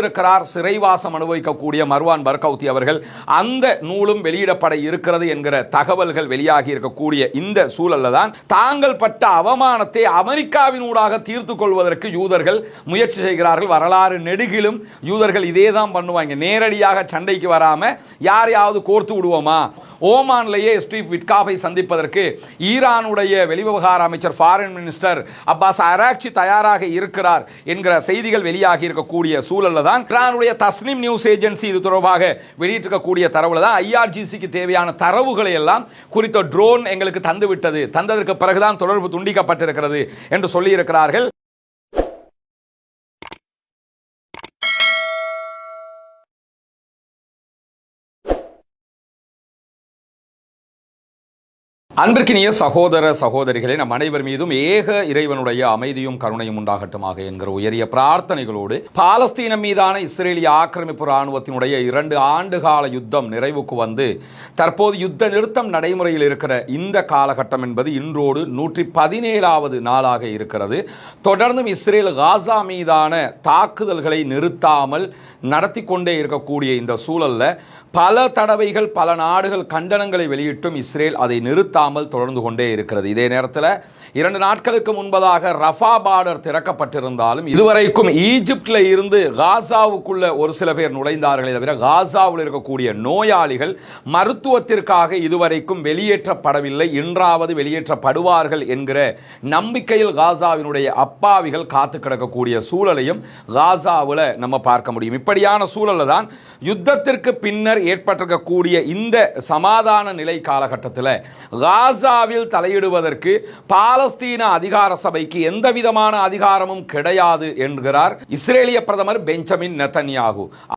இருக்கிறார் சிறைவாசம் அனுபவிக்கக்கூடிய மர்வான் பர்கவுத்தி அவர்கள். அந்த நூலும் வெளியிடப்பட இருக்கிறது என்கிற தகவல்கள் வெளியாகி இருக்கக்கூடிய இந்த சூழல்ல தான் தாங்கள் பட்ட அவமானத்தை அமெரிக்காவினூடாக தீர்த்து கொள்வதற்கு யூதர்கள் முயற்சி செய்கிறார்கள். வரலாறு நெடுகிலும் யூதர்கள் இதே தான் பண்ணுவாங்க. நேரடியாக சண்டைக்கு வராம யாரையாவது கோர்த்து விடுவோமா. ஓமான்லேயே ஸ்டீவ் விட்காஃபை சந்திப்பதற்கு ஈரானுடைய வெளிவிவகார அமைச்சர் ஃபாரின் மினிஸ்டர் அப்பாஸ் அராக்சி தயாராக இருக்கிறார் என்கிற செய்திகள் வெளியாகி இருக்கக்கூடிய சூழல்ல தான் ஈரானுடைய தஸ்னிம் நியூஸ் ஏஜென்சி இது தொடர்பாக வெளியிட்டிருக்கக்கூடிய தரவுல தான் ஐஆர்ஜிசிக்கு தேவையான தரவுகளை எல்லாம் குறித்த ட்ரோன் எங்களுக்கு தந்துவிட்டது, தந்ததற்கு பிறகுதான் தொடர்பு துண்டிக்கப்பட்டிருக்கிறது என்று சொல்லி இருக்கிறார்கள். அன்பிற்கினிய சகோதர சகோதரிகளே, நம் அனைவர் மீதும் ஏக இறைவனுடைய அமைதியும் கருணையும் உண்டாகட்டுமாக என்கிற உயரிய பிரார்த்தனைகளோடு பாலஸ்தீனம் மீதான இஸ்ரேலிய ஆக்கிரமிப்பு இராணுவத்தினுடைய 2 ஆண்டுகால யுத்தம் நிறைவுக்கு வந்து தற்போது யுத்த நிறுத்தம் நடைமுறையில் இருக்கிற இந்த காலகட்டம் என்பது இன்றோடு 117வது நாளாக இருக்கிறது. தொடர்ந்தும் இஸ்ரேல் காசா மீதான தாக்குதல்களை நிறுத்தாமல் நடத்தி கொண்டே இருக்கக்கூடிய இந்த சூழல்ல பல தடவைகள் பல நாடுகள் கண்டனங்களை வெளியிட்டும் இஸ்ரேல் அதை நிறுத்தாமல் தொடர்ந்து கொண்டே இருக்கிறது. இதே நேரத்தில் 2 நாட்களுக்கு முன்பதாக ரஃபா பார்டர் திறக்கப்பட்டிருந்தாலும் இதுவரைக்கும் ஈஜிப்டில் இருந்து காசாவுக்குள்ள ஒரு சில பேர் நுழைந்தார்களே தவிர காசாவில் இருக்கக்கூடிய நோயாளிகள் மருத்துவத்திற்காக இதுவரைக்கும் வெளியேற்றப்படவில்லை. இன்றாவது வெளியேற்றப்படுவார்கள் என்கிற நம்பிக்கையில் காசாவினுடைய அப்பாவிகள் காத்து கிடக்கக்கூடிய சூழலையும் காசாவில் நம்ம பார்க்க முடியும். இப்படியான சூழல்ல தான் யுத்தத்திற்கு பின்னர் ஏற்பட்டிருக்கக்கூடிய இந்த சமாதான நிலை காலகட்டத்தில் காசாவில் தலையிடுவதற்கு பாலஸ்தீன அதிகார சபைக்கு எந்த விதமான அதிகாரமும் கிடையாது என்கிறார் இஸ்ரேலிய பிரதமர் பெஞ்சமின் நெதன்யாகு.